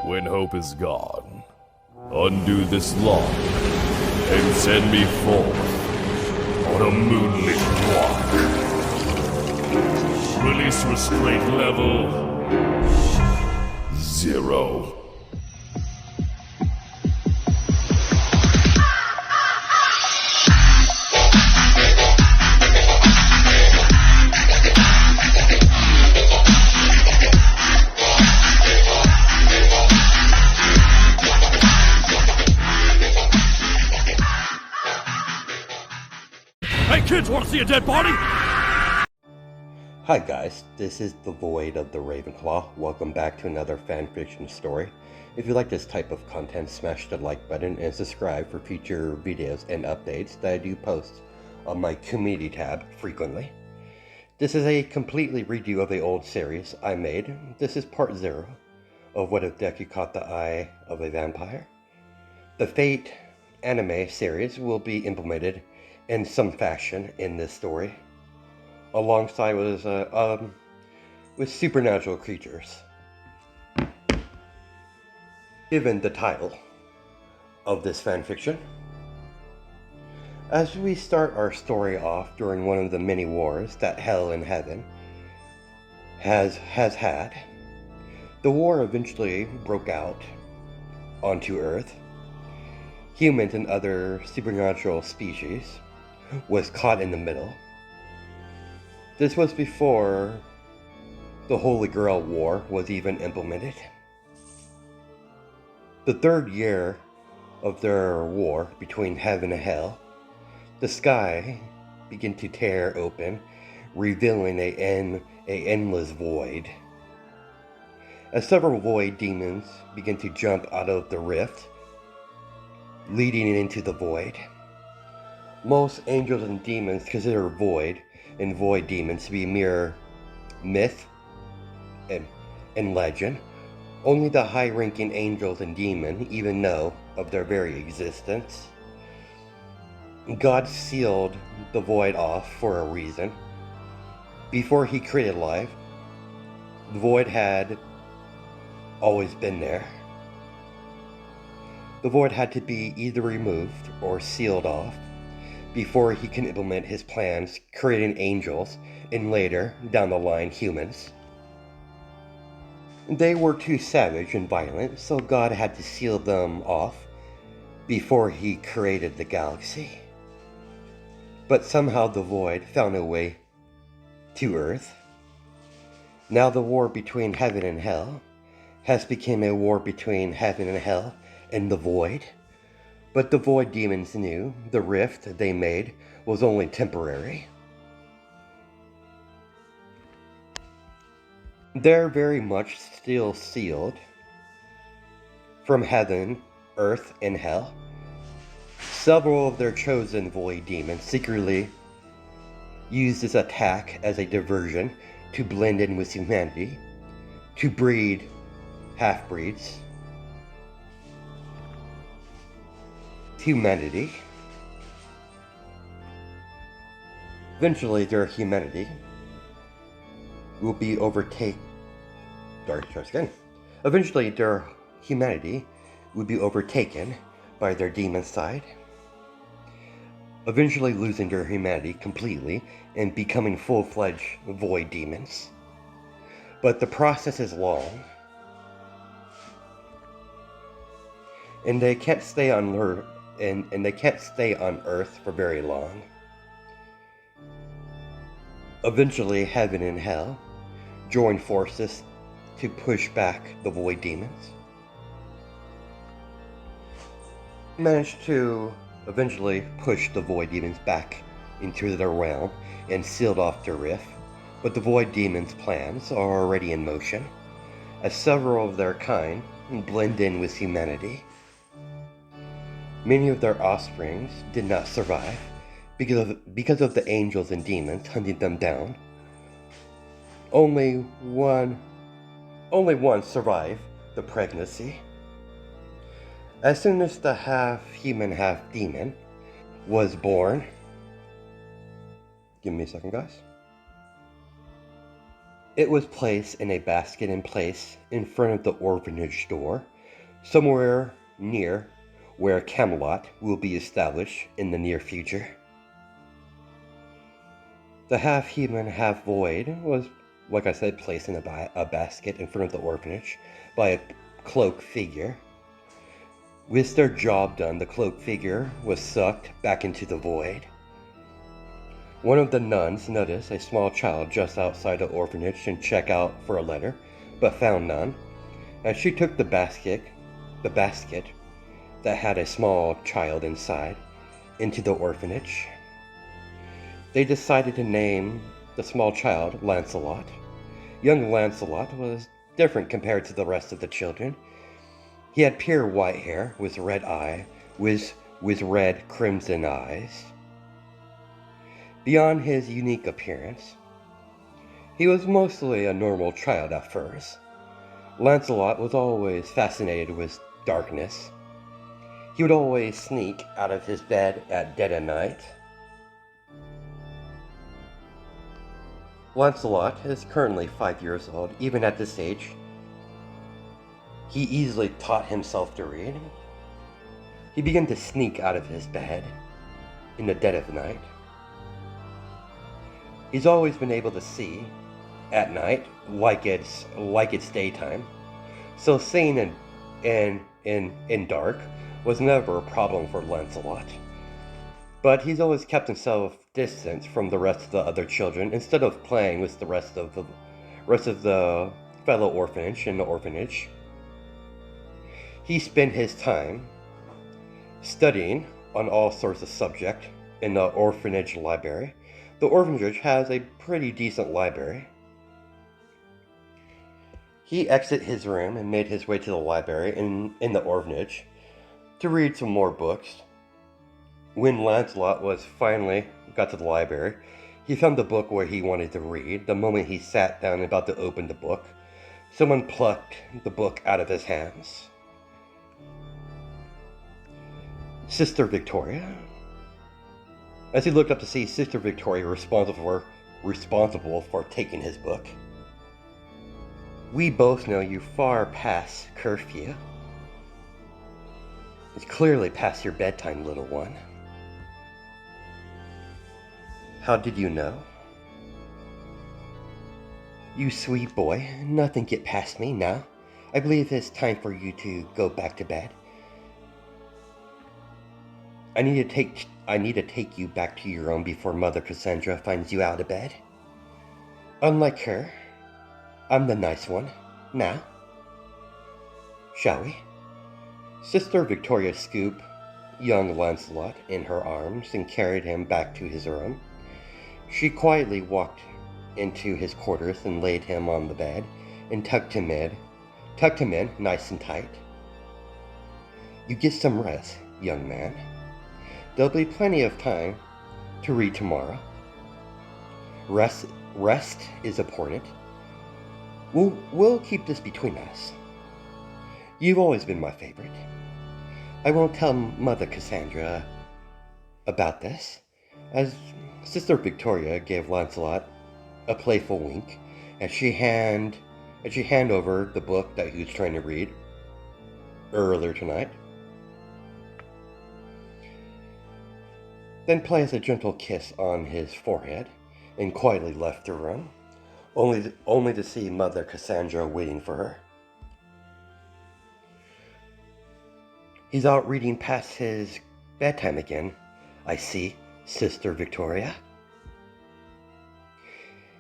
When hope is gone, undo this lock and send me forth on a moonlit walk. Release restraint level 0. Hey kids, wanna see a dead body? Hi guys, this is the Void of the Ravenclaw. Welcome back to another fanfiction story. If you like this type of content, smash the like button and subscribe for future videos and updates that I do post on my community tab frequently. This is a completely redo of the old series I made. This is part 0 of What If Deku Caught the Eye of a Vampire. The Fate anime series will be implemented in some fashion in this story, alongside with supernatural creatures. Given the title of this fanfiction, as we start our story off during one of the many wars that Hell and Heaven has had, the war eventually broke out onto Earth. Humans and other supernatural species was caught in the middle. This was before the Holy Grail War was even implemented. The third year of their war between heaven and hell, the sky began to tear open, revealing an endless void. As several void demons began to jump out of the rift, leading into the void. Most angels and demons consider void and void demons to be mere myth and legend. Only the high-ranking angels and demons even know of their very existence. God sealed the void off for a reason. Before he created life, the void had always been there. The void had to be either removed or sealed off before he can implement his plans, creating angels and later, down the line, humans. They were too savage and violent, so God had to seal them off before he created the galaxy. But somehow the void found a way to Earth. Now the war between heaven and hell has become a war between heaven and hell and the void. But the void demons knew the rift they made was only temporary. They're very much still sealed from heaven, earth, and hell. Several of their chosen void demons secretly use this attack as a diversion to blend in with humanity, to breed half-breeds. Humanity. Eventually their humanity will be overtaken. Eventually their humanity will be overtaken by their demon side, eventually losing their humanity completely and becoming full-fledged void demons. But the process is long, and they can't stay on Earth. And they can't stay on Earth for very long. Eventually, heaven and hell join forces to push back the void demons. Managed to eventually push the void demons back into their realm and sealed off their rift. But the void demons' plans are already in motion, as several of their kind blend in with humanity. Many of their offsprings did not survive because of the angels and demons hunting them down. Only one survived the pregnancy. As soon as the half-human, half-demon was born, give me a second, guys. It was placed in a basket and placed in front of the orphanage door somewhere near where Camelot will be established in the near future. The half-human, half-void was, like I said, placed in a basket in front of the orphanage by a cloaked figure. With their job done, the cloaked figure was sucked back into the void. One of the nuns noticed a small child just outside the orphanage and checked out for a letter, but found none, and she took the basket that had a small child inside into the orphanage. They decided to name the small child Lancelot. Young Lancelot was different compared to the rest of the children. He had pure white hair with red crimson eyes. Beyond his unique appearance, he was mostly a normal child at first. Lancelot was always fascinated with darkness. He would always sneak out of his bed at dead of night. Lancelot is currently 5 years old. Even at this age, he easily taught himself to read. He began to sneak out of his bed in the dead of night. He's always been able to see at night like it's daytime. So seeing in dark was never a problem for Lancelot. But he's always kept himself distant from the rest of the other children instead of playing with the rest of the fellow orphanage in the orphanage. He spent his time studying on all sorts of subjects in the orphanage library. The orphanage has a pretty decent library. He exited his room and made his way to the library in the orphanage to read some more books. When Lancelot finally got to the library, he found the book where he wanted to read. The moment he sat down and about to open the book, someone plucked the book out of his hands. Sister Victoria. As he looked up to see Sister Victoria responsible for taking his book. We both know you far past curfew. It's clearly past your bedtime, little one. How did you know? You sweet boy, nothing get past me now. I believe it's time for you to go back to bed. I need to take you back to your own before Mother Cassandra finds you out of bed. Unlike her, I'm the nice one. Now, shall we? Sister Victoria scooped young Lancelot in her arms and carried him back to his room. She quietly walked into his quarters and laid him on the bed and tucked him in nice and tight. You get some rest, young man. There'll be plenty of time to read tomorrow. Rest is important. We'll keep this between us. You've always been my favorite. I won't tell Mother Cassandra about this, as Sister Victoria gave Lancelot a playful wink as she handed over the book that he was trying to read earlier tonight. Then placed a gentle kiss on his forehead and quietly left the room, only to see Mother Cassandra waiting for her. He's out reading past his bedtime again, I see, Sister Victoria.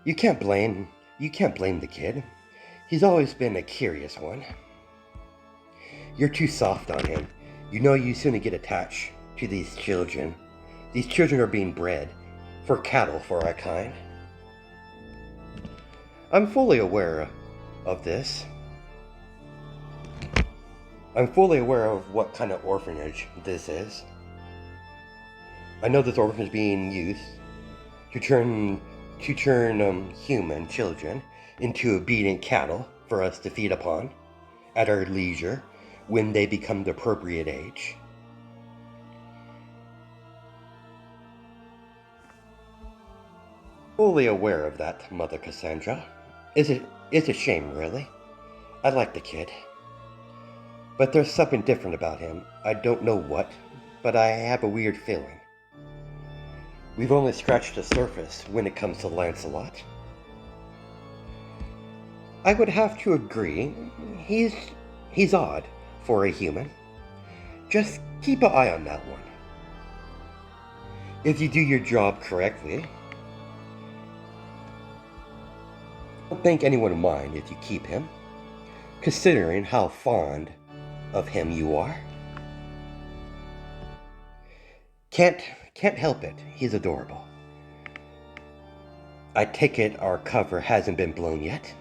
You can't blame the kid. He's always been a curious one. You're too soft on him. You know you soon get attached to these children. These children are being bred for cattle for our kind. I'm fully aware of this. I'm fully aware of what kind of orphanage this is. I know this orphanage is being used to turn human children into obedient cattle for us to feed upon at our leisure when they become the appropriate age. Fully aware of that, Mother Cassandra. It's a shame, really. I like the kid. But there's something different about him. I don't know what, but I have a weird feeling. We've only scratched the surface when it comes to Lancelot. I would have to agree, he's odd for a human. Just keep an eye on that one. If you do your job correctly, I don't think anyone would mind if you keep him, considering how fond of him you are. Can't help it, he's adorable. I take it our cover hasn't been blown yet?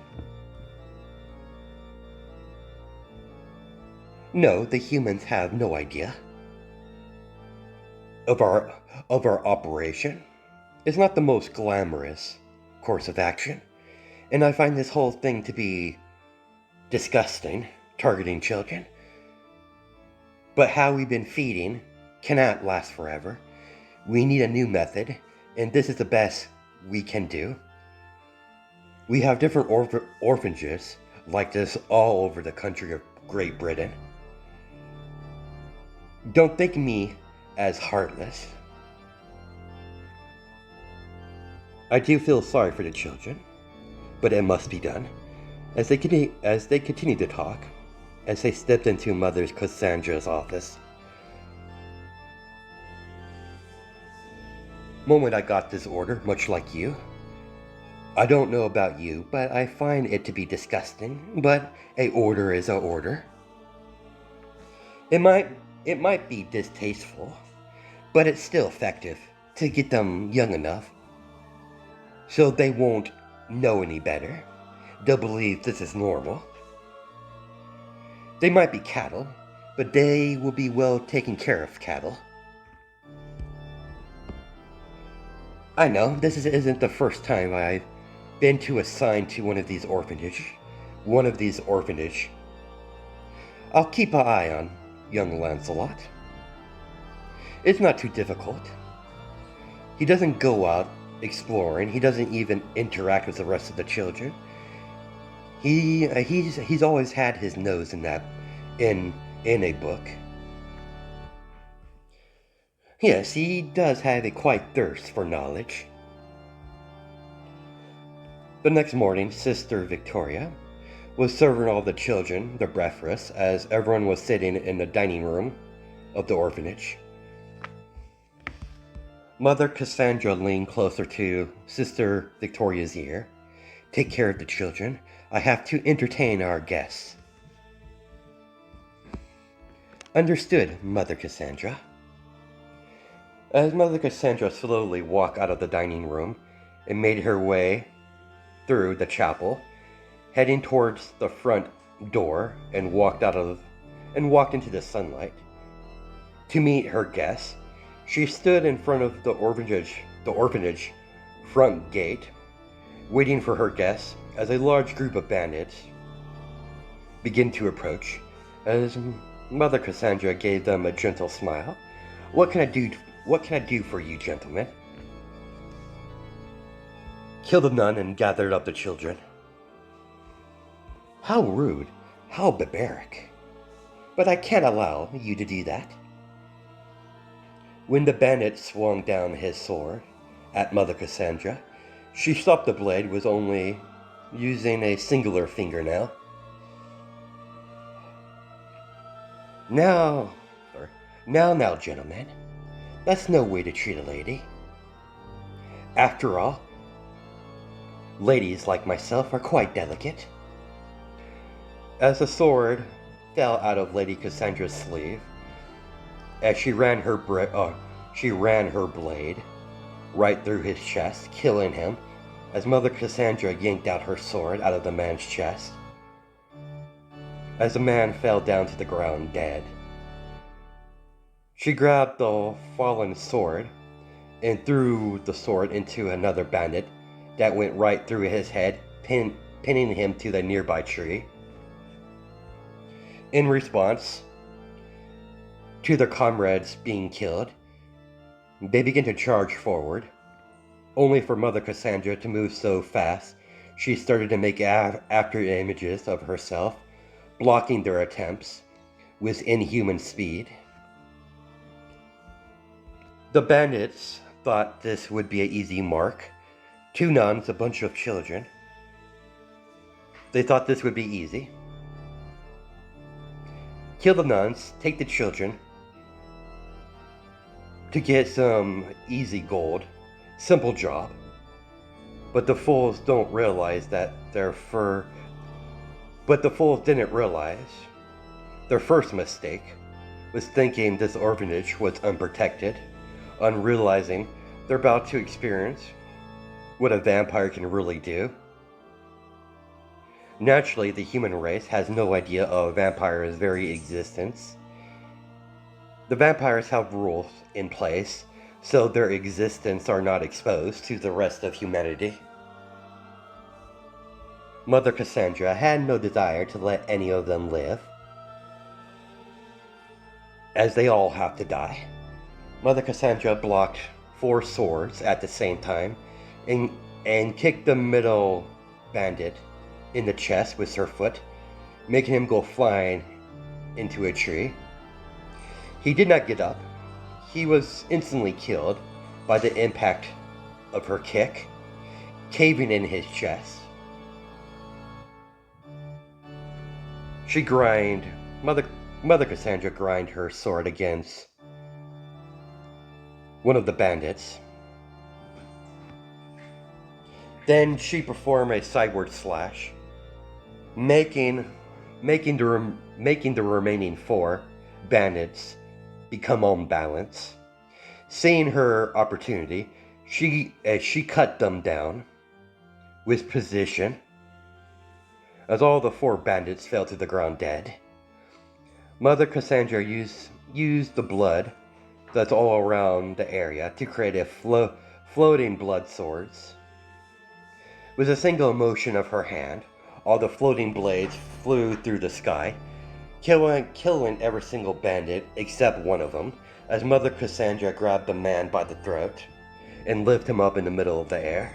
No, the humans have no idea of our operation. It's not the most glamorous course of action, and I find this whole thing to be disgusting, targeting children. But how we've been feeding cannot last forever. We need a new method, and this is the best we can do. We have different orphanages like this all over the country of Great Britain. Don't think me as heartless. I do feel sorry for the children, but it must be done. As they continue to talk, as they stepped into Mother Cassandra's office. Moment I got this order, much like you. I don't know about you, but I find it to be disgusting, but a order is a order. It might be distasteful, but it's still effective to get them young enough so they won't know any better. They'll believe this is normal. They might be cattle, but they will be well taken care of cattle. I know this isn't the first time I've been assigned to one of these orphanages. I'll keep an eye on young Lancelot. It's not too difficult. He doesn't go out exploring. He doesn't even interact with the rest of the children. He's always had his nose in a book. Yes, he does have a quite thirst for knowledge. The next morning, Sister Victoria was serving all the children their breakfast as everyone was sitting in the dining room of the orphanage. Mother Cassandra leaned closer to Sister Victoria's ear. Take care of the children. I have to entertain our guests. Understood, Mother Cassandra. As Mother Cassandra slowly walked out of the dining room and made her way through the chapel, heading towards the front door and walked into the sunlight to meet her guests, she stood in front of the orphanage front gate, waiting for her guests as a large group of bandits began to approach. As Mother Cassandra gave them a gentle smile. What can I do for you, gentlemen? Kill the nun and gathered up the children. How rude, how barbaric. But I can't allow you to do that. When the bandit swung down his sword at Mother Cassandra, she stopped the blade with only using a singular fingernail. Now, gentlemen, that's no way to treat a lady. After all, ladies like myself are quite delicate. As the sword fell out of Lady Cassandra's sleeve, as she ran her blade right through his chest, killing him, as Mother Cassandra yanked out her sword out of the man's chest, as the man fell down to the ground dead. She grabbed the fallen sword and threw the sword into another bandit that went right through his head, pinning him to the nearby tree. In response to their comrades being killed, they began to charge forward, only for Mother Cassandra to move so fast she started to make after images of herself, blocking their attempts with inhuman speed. The bandits thought this would be an easy mark. 2 nuns, a bunch of children. They thought this would be easy. Kill the nuns, take the children to get some easy gold. Simple job. But the fools don't realize that But the fools didn't realize their first mistake was thinking this orphanage was unprotected, unrealizing they're about to experience what a vampire can really do. Naturally, the human race has no idea of a vampire's very existence. The vampires have rules in place, so their existence are not exposed to the rest of humanity. Mother Cassandra had no desire to let any of them live, as they all have to die. Mother Cassandra blocked 4 swords at the same time and kicked the middle bandit in the chest with her foot, making him go flying into a tree. He did not get up. He was instantly killed by the impact of her kick, caving in his chest. Mother Cassandra grind her sword against one of the bandits. Then she performed a sideward slash, making the remaining 4 bandits become unbalanced. Seeing her opportunity, she cut them down with precision, as all the 4 bandits fell to the ground dead. Mother Cassandra used the blood that's all around the area to create a floating blood swords. With a single motion of her hand, all the floating blades flew through the sky, killing every single bandit except one of them, as Mother Cassandra grabbed the man by the throat and lifted him up in the middle of the air.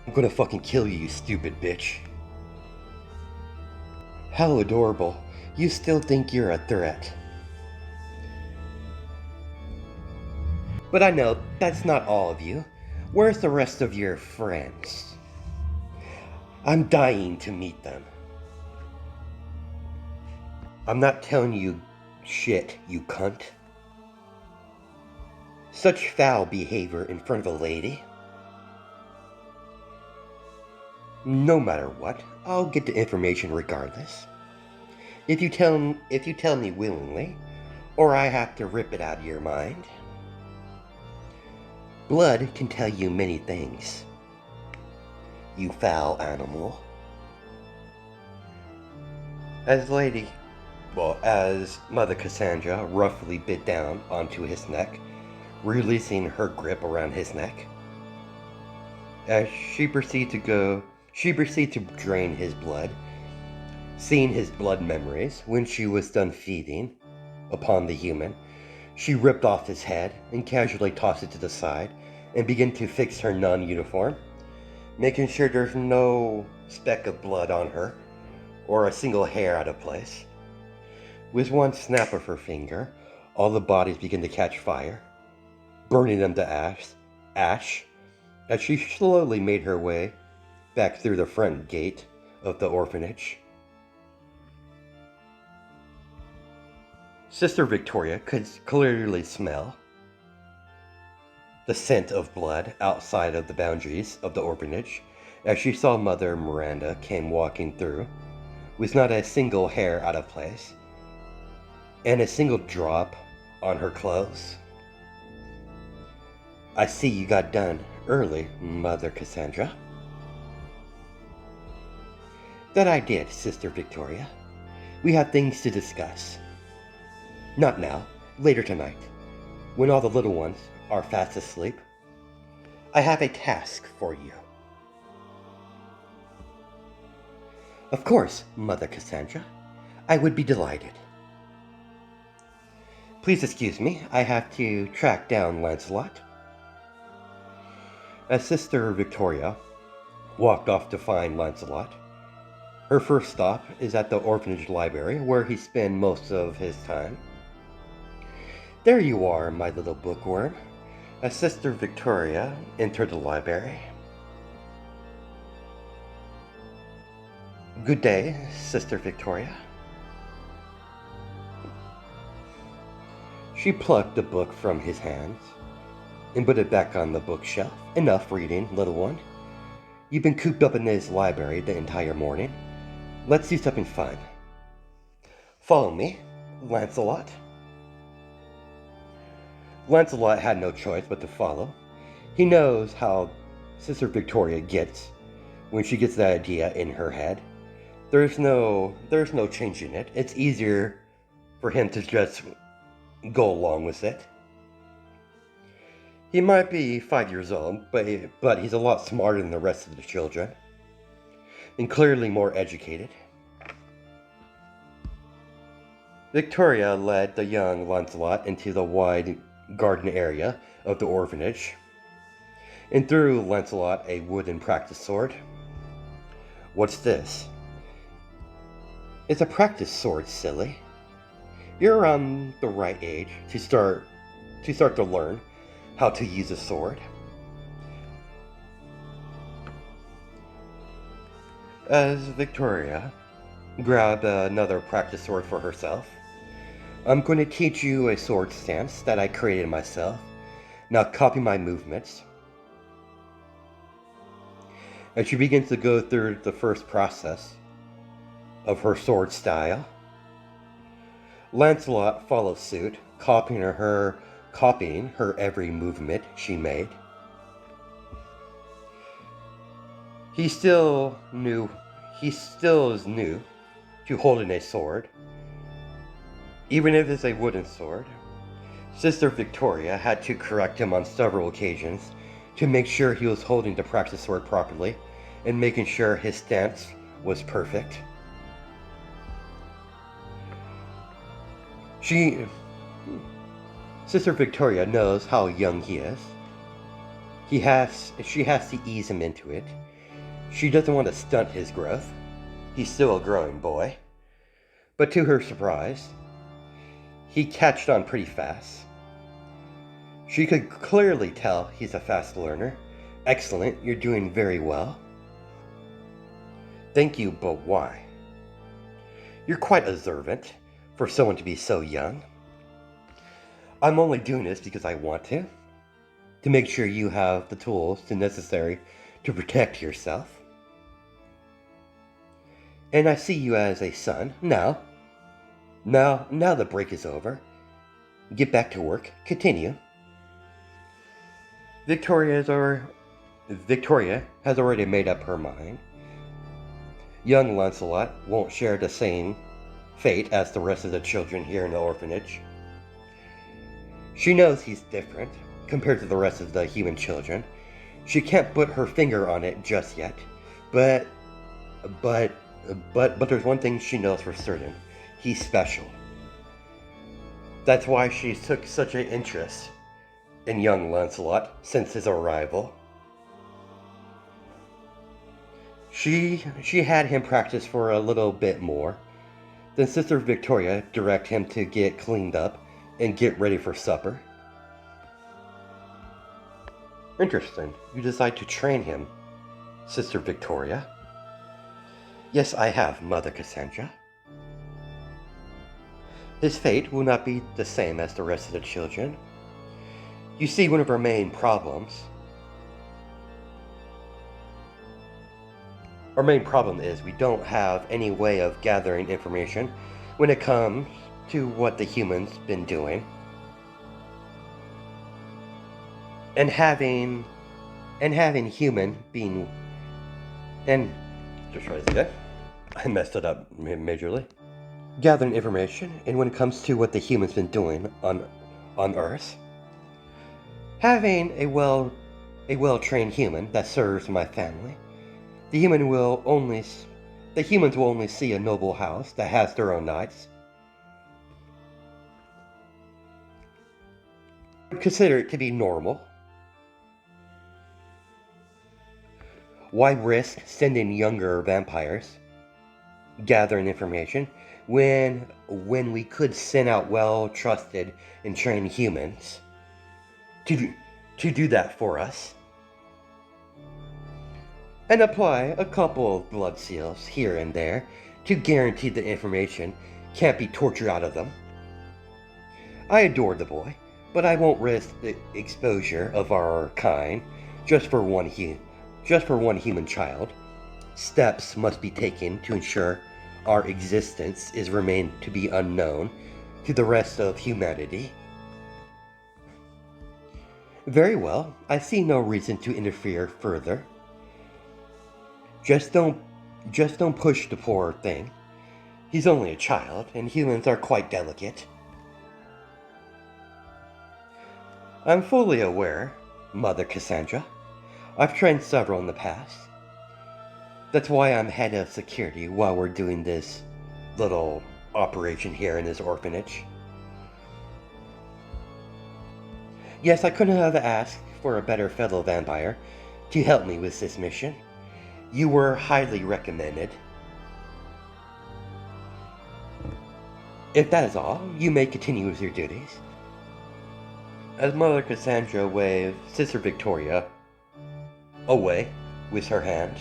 "I'm gonna fucking kill you, you stupid bitch." How adorable. You still think you're a threat. But I know that's not all of you. Where's the rest of your friends? I'm dying to meet them. I'm not telling you shit, you cunt. Such foul behavior in front of a lady. No matter what, I'll get the information regardless. If you tell me willingly, or I have to rip it out of your mind. Blood can tell you many things, you foul animal. As Mother Cassandra roughly bit down onto his neck, releasing her grip around his neck. As she proceeded to drain his blood, seeing his blood memories when she was done feeding upon the human. She ripped off his head and casually tossed it to the side and began to fix her nun uniform, making sure there's no speck of blood on her or a single hair out of place. With one snap of her finger, all the bodies began to catch fire, burning them to ash, as she slowly made her way back through the front gate of the orphanage. Sister Victoria could clearly smell the scent of blood outside of the boundaries of the orphanage as she saw Mother Miranda came walking through, with not a single hair out of place, and a single drop on her clothes. "I see you got done early, Mother Cassandra." "That I did, Sister Victoria. We have things to discuss. Not now, later tonight, when all the little ones are fast asleep. I have a task for you." "Of course, Mother Cassandra. I would be delighted." "Please excuse me, I have to track down Lancelot." As Sister Victoria walked off to find Lancelot, Her first stop is at the orphanage library, where he spends most of his time. There you are, my little bookworm. As Sister Victoria entered the library. Good day, Sister Victoria. She plucked the book from his hands and put it back on the bookshelf. Enough reading, little one. You've been cooped up in this library the entire morning. Let's do something fun. Follow me, Lancelot. Lancelot had no choice but to follow. He knows how Sister Victoria gets when she gets that idea in her head. There's no changing it. It's easier for him to just go along with it. He might be 5 years old, but he's a lot smarter than the rest of the children, and clearly more educated. Victoria led the young Lancelot into the wide garden area of the orphanage, and threw Lancelot a wooden practice sword. What's this? It's a practice sword, silly. You're around the right age to start to learn how to use a sword. As Victoria grabbed another practice sword for herself, I'm going to teach you a sword stance that I created myself. Now copy my movements. And she begins to go through the first process of her sword style. Lancelot follows suit, copying her every movement she made. He still is new to holding a sword, even if it's a wooden sword. Sister Victoria had to correct him on several occasions to make sure he was holding the practice sword properly and making sure his stance was perfect. Sister Victoria knows how young he is. She has to ease him into it. She doesn't want to stunt his growth. He's still a growing boy. But to her surprise, he catched on pretty fast. She could clearly tell he's a fast learner. Excellent, you're doing very well. Thank you, but why? You're quite observant for someone to be so young. I'm only doing this because I want to make sure you have the tools necessary to protect yourself. And I see you as a son. Now the break is over. Get back to work. Continue. Victoria has already made up her mind. Young Lancelot won't share the same fate as the rest of the children here in the orphanage. She knows he's different compared to the rest of the human children. She can't put her finger on it just yet, but there's one thing she knows for certain. He's special. That's why she took such an interest in young Lancelot since his arrival. She had him practice for a little bit more. Then Sister Victoria directed him to get cleaned up and get ready for supper. Interesting. You decide to train him, Sister Victoria. Yes, I have, Mother Cassandra. His fate will not be the same as the rest of the children. You see, one of our main problems... Our main problem is we don't have any way of gathering information when it comes to what the humans been doing. And having human being... And... Just try this again. I messed it up majorly. Gathering information, and when it comes to what the humans been doing on Earth, having a well-trained human that serves my family, the humans will only see a noble house that has their own knights. Consider it to be normal. Why risk sending younger vampires gathering information when we could send out well-trusted and trained humans to do that for us, and apply a couple of blood seals here and there to guarantee the information can't be tortured out of them. I adore the boy, but I won't risk the exposure of our kind just for one human child. Steps must be taken to ensure our existence is remained to be unknown to the rest of humanity. Very well, I see no reason to interfere further. Just don't push the poor thing. He's only a child, and humans are quite delicate. I'm fully aware, Mother Cassandra. I've trained several in the past. That's why I'm head of security while we're doing this little operation here in this orphanage. Yes, I couldn't have asked for a better fellow vampire to help me with this mission. You were highly recommended. If that is all, you may continue with your duties. As Mother Cassandra waved Sister Victoria away with her hand.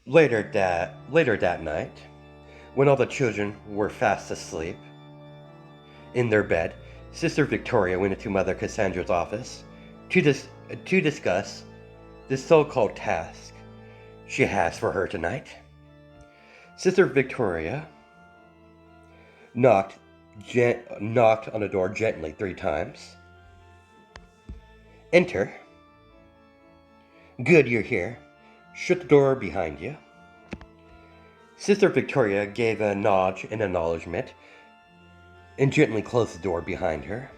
Later that night, when all the children were fast asleep in their bed, Sister Victoria went into Mother Cassandra's office to discuss the so-called task she has for her tonight. Sister Victoria knocked on the door gently 3 times. Enter. Good, you're here. Shut the door behind you. Sister Victoria gave a nod in acknowledgement and gently closed the door behind her.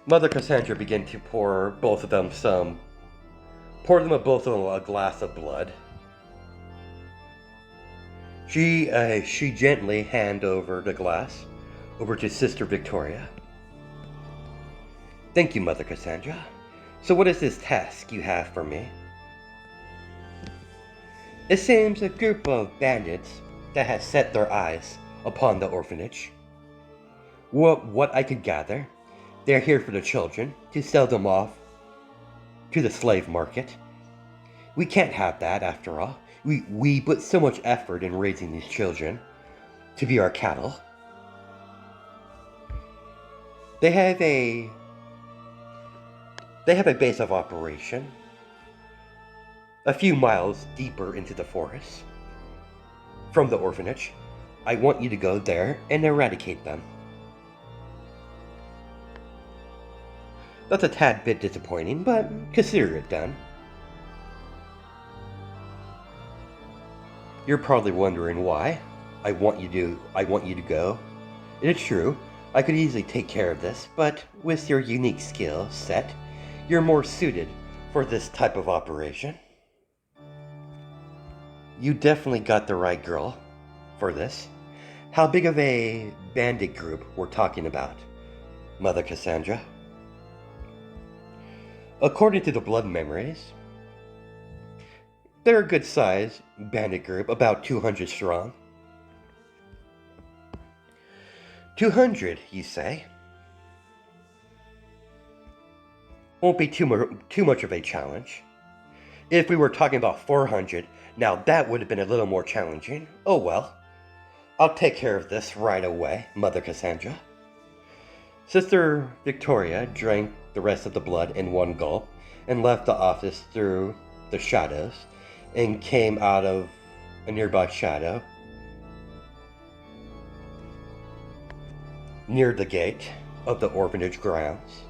Mother Cassandra began to pour both of them a glass of blood. She gently handed over the glass over to Sister Victoria. Thank you, Mother Cassandra. So what is this task you have for me? It seems a group of bandits that has set their eyes upon the orphanage. What I could gather, they're here for the children, to sell them off to the slave market. We can't have that, after all. We put so much effort in raising these children to be our cattle. They have a base of operation a few miles deeper into the forest from the orphanage. I want you to go there and eradicate them. That's a tad bit disappointing, but consider it done. You're probably wondering why I want you to go. It is true, I could easily take care of this, but with your unique skill set, you're more suited for this type of operation. You definitely got the right girl for this. How big of a bandit group we're talking about, Mother Cassandra? According to the blood memories, they're a good-sized bandit group, about 200 strong. 200, you say? Won't be too much of a challenge. If we were talking about 400, now that would have been a little more challenging. Oh well. I'll take care of this right away, Mother Cassandra. Sister Victoria drank the rest of the blood in one gulp and left the office through the shadows and came out of a nearby shadow near the gate of the orphanage grounds.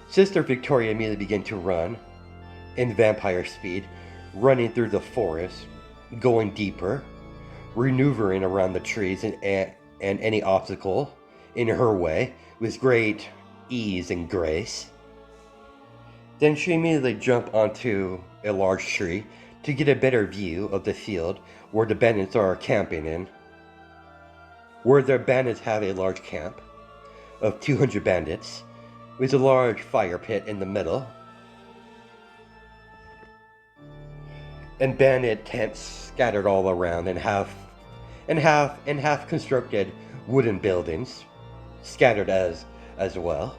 Sister Victoria immediately began to run in vampire speed, running through the forest, going deeper, maneuvering around the trees and any obstacle in her way with great ease and grace. Then she immediately jumped onto a large tree to get a better view of the field where the bandits are camping in. Where the bandits have a large camp of 200 bandits with a large fire pit in the middle. and bandit tents scattered all around, and half constructed wooden buildings scattered as well.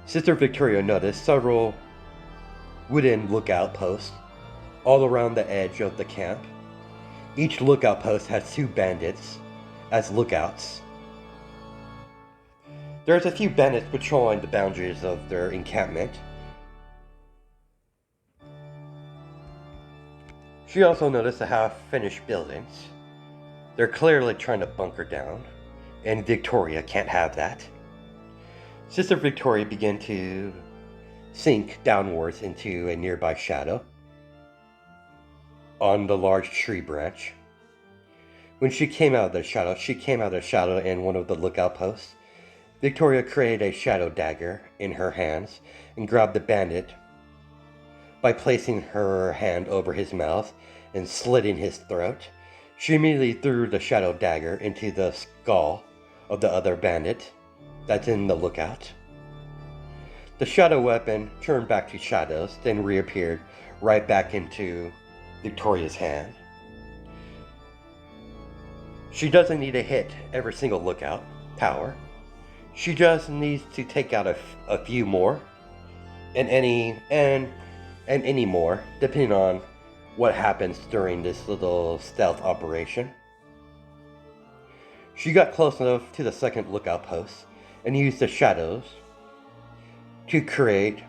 Sister Victoria noticed several wooden lookout posts all around the edge of the camp. Each lookout post has 2 bandits as lookouts. There's a few bandits patrolling the boundaries of their encampment. She also noticed the half-finished buildings. They're clearly trying to bunker down, and Victoria can't have that. Sister Victoria began to sink downwards into a nearby shadow on the large tree branch. When she came out of the shadow in one of the lookout posts. Victoria created a shadow dagger in her hands and grabbed the bandit by placing her hand over his mouth and slitting his throat. She immediately threw the shadow dagger into the skull of the other bandit that's in the lookout. The shadow weapon turned back to shadows, then reappeared right back into Victoria's hand. She doesn't need to hit every single lookout tower. She just needs to take out a few more, and any more, depending on what happens during this little stealth operation. She got close enough to the second lookout post and used the shadows to create,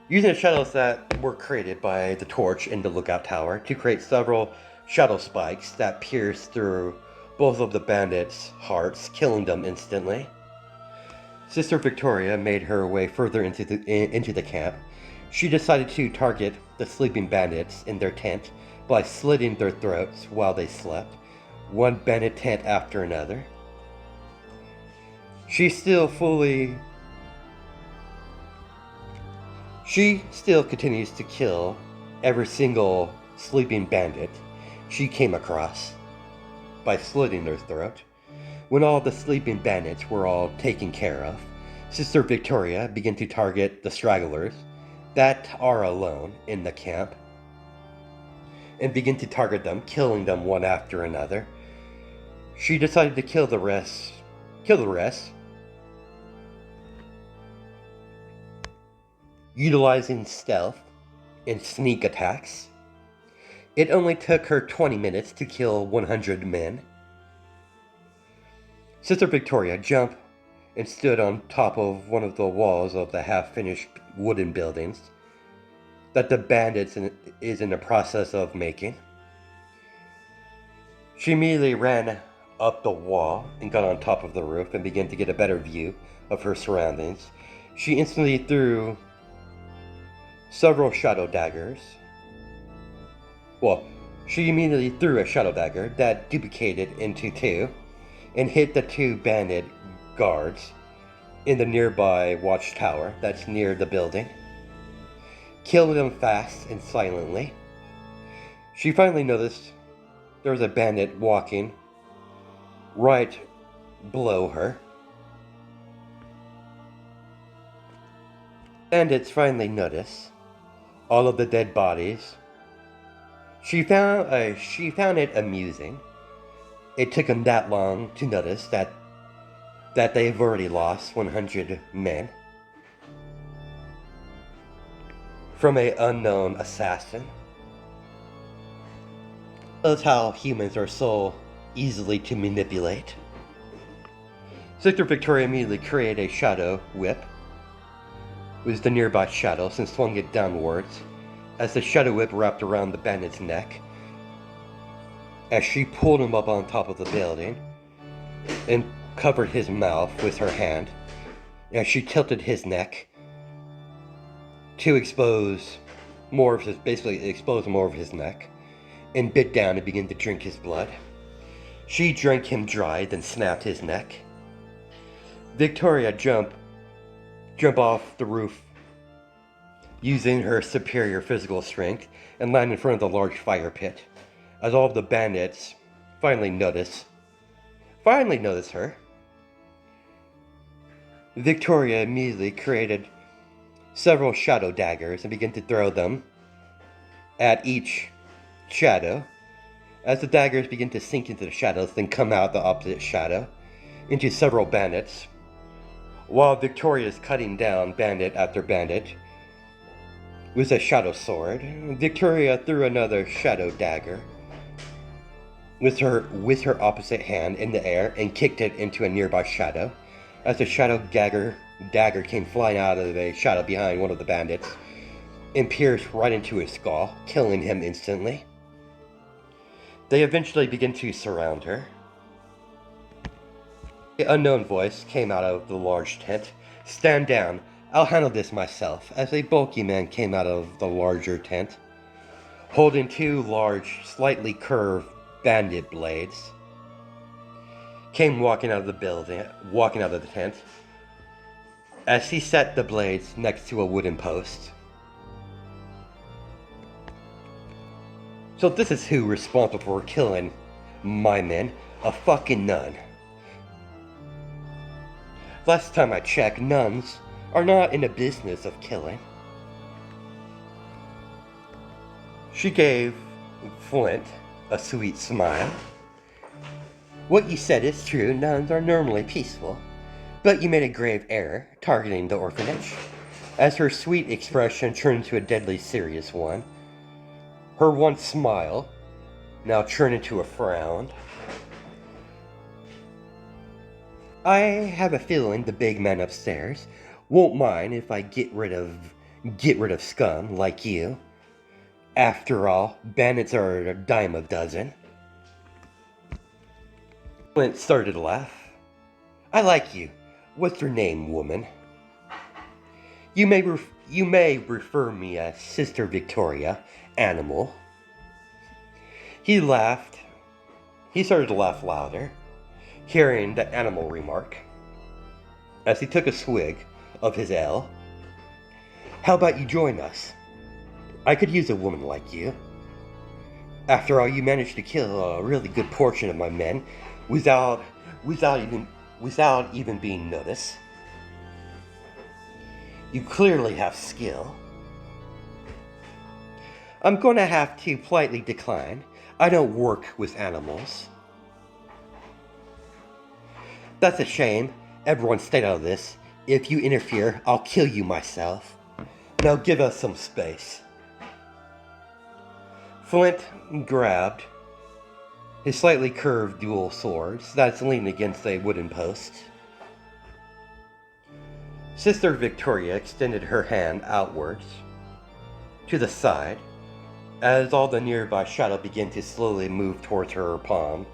using the shadows that were created by the torch in the lookout tower to create several shadow spikes that pierced through both of the bandits' hearts, killing them instantly. Sister Victoria made her way further into the camp. She decided to target the sleeping bandits in their tent by slitting their throats while they slept, one bandit tent after another. She still continues to kill every single sleeping bandit she came across by slitting their throat. When all the sleeping bandits were all taken care of, Sister Victoria began to target the stragglers that are alone in the camp and begin to target them, killing them one after another. She decided to kill the rest, utilizing stealth and sneak attacks. It only took her 20 minutes to kill 100 men. Sister Victoria jumped and stood on top of one of the walls of the half-finished wooden buildings that the bandits is in the process of making. She immediately ran up the wall and got on top of the roof and began to get a better view of her surroundings. She instantly threw several shadow daggers. She immediately threw a shadow dagger that duplicated into 2 and hit the 2 bandit guards in the nearby watchtower that's near the building, killing them fast and silently. She finally noticed there was a bandit walking right below her. Bandits finally noticed all of the dead bodies. She found it amusing. It took them that long to notice that they've already lost 100 men from an unknown assassin. That's how humans are so easily to manipulate. Sister Victoria immediately created a shadow whip with the nearby shadows and swung it downwards as the shadow whip wrapped around the bandit's neck. As she pulled him up on top of the building and covered his mouth with her hand, as she tilted his neck to expose more of his neck, and bit down and began to drink his blood. She drank him dry, then snapped his neck. Victoria jumped off the roof using her superior physical strength and landed in front of the large fire pit. As all of the bandits finally notice her, Victoria immediately created several shadow daggers and began to throw them at each shadow. As the daggers begin to sink into the shadows, then come out the opposite shadow into several bandits. While Victoria is cutting down bandit after bandit with a shadow sword, Victoria threw another shadow dagger with her opposite hand in the air and kicked it into a nearby shadow. As the shadow dagger came flying out of a shadow behind one of the bandits and pierced right into his skull, killing him instantly. They eventually begin to surround her. An unknown voice came out of the large tent. "Stand down, I'll handle this myself," as a bulky man came out of the larger tent, holding two large, slightly curved bandit blades. Came walking out of the tent, as he set the blades next to a wooden post. "So this is who responsible for killing my men, a fucking nun. Last time I checked, nuns are not in the business of killing." She gave Flint a sweet smile. "What you said is true, nuns are normally peaceful, but you made a grave error targeting the orphanage." As her sweet expression turned to a deadly serious one, her once smile now turned into a frown. "I have a feeling the big man upstairs won't mind if I get rid of scum like you. After all, bandits are a dime a dozen." Flint started to laugh. "I like you. What's your name, woman?" You may refer me as Sister Victoria, animal." He laughed. He started to laugh louder, hearing the animal remark, as he took a swig of his ale. "How about you join us? I could use a woman like you. After all, you managed to kill a really good portion of my men without even being noticed. You clearly have skill." "I'm going to have to politely decline. I don't work with animals." "That's a shame. Everyone stay out of this. If you interfere, I'll kill you myself. Now give us some space." Flint grabbed his slightly curved dual swords that's leaning against a wooden post. Sister Victoria extended her hand outwards to the side as all the nearby shadow began to slowly move towards her palm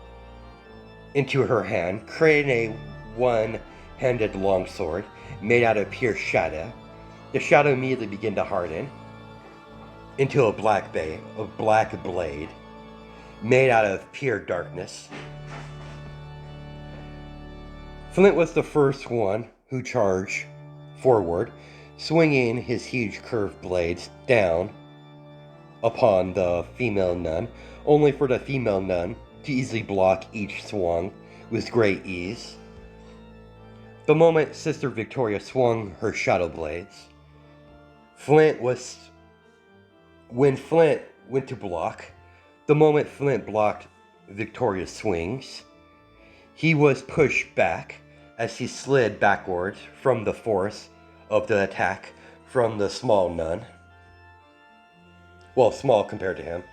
into her hand, creating a one-handed longsword made out of pure shadow. The shadow immediately began to harden into a black blade made out of pure darkness. Flint was the first one who charged forward, swinging his huge curved blades down upon the female nun, only for the female nun to easily block each swung with great ease. The moment Sister Victoria swung her shadow blades, when Flint went to block, the moment Flint blocked Victoria's swings, he was pushed back as he slid backwards from the force of the attack from the small nun. Well, small compared to him.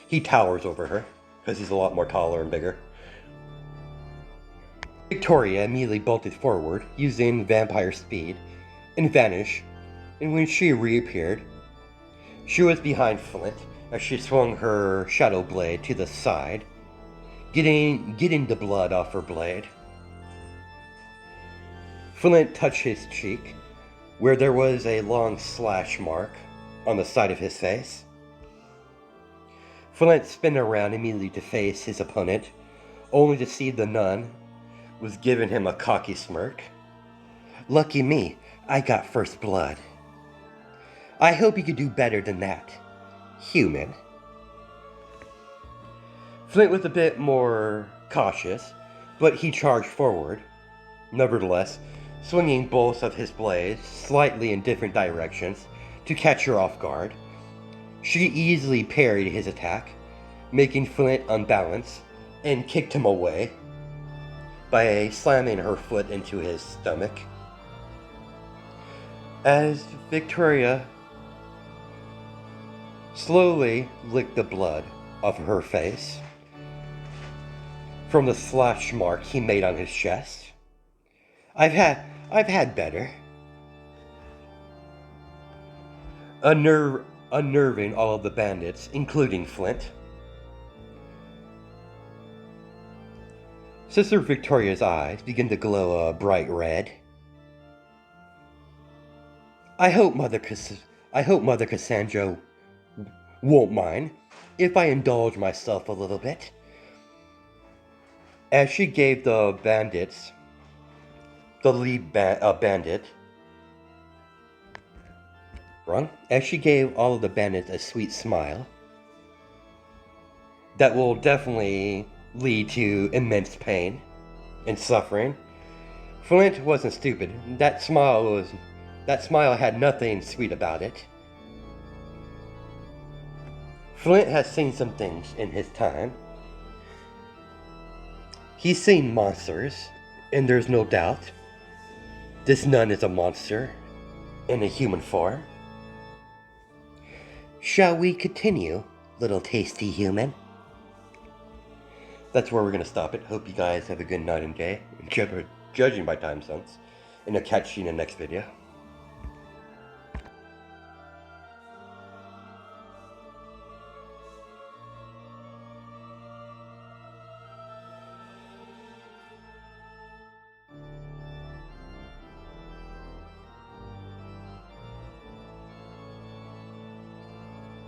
He towers over her, because he's a lot more taller and bigger. Victoria immediately bolted forward, using vampire speed, and vanished, and when she reappeared, she was behind Flint as she swung her shadow blade to the side, getting the blood off her blade. Flint touched his cheek, where there was a long slash mark on the side of his face. Flint spun around immediately to face his opponent, only to see the nun was giving him a cocky smirk. "Lucky me, I got first blood. I hope you could do better than that, human." Flint was a bit more cautious, but he charged forward. Nevertheless, swinging both of his blades slightly in different directions to catch her off guard. She easily parried his attack, making Flint unbalanced, and kicked him away by slamming her foot into his stomach. As Victoria slowly licked the blood off her face from the slash mark he made on his chest. I've had better. Unnerving all of the bandits, including Flint. Sister Victoria's eyes begin to glow a bright red. I hope Mother Cassandra won't mind if I indulge myself a little bit. As she gave the bandits, the lead bandit, as she gave all of the bandits a sweet smile that will definitely lead to immense pain and suffering. Flint wasn't stupid. That smile had nothing sweet about it. Flint has seen some things in his time. He's seen monsters, and there's no doubt this nun is a monster in a human form. Shall we continue, little tasty human? That's where we're going to stop it. Hope you guys have a good night and day, judging by time zones. And I'll catch you in the next video.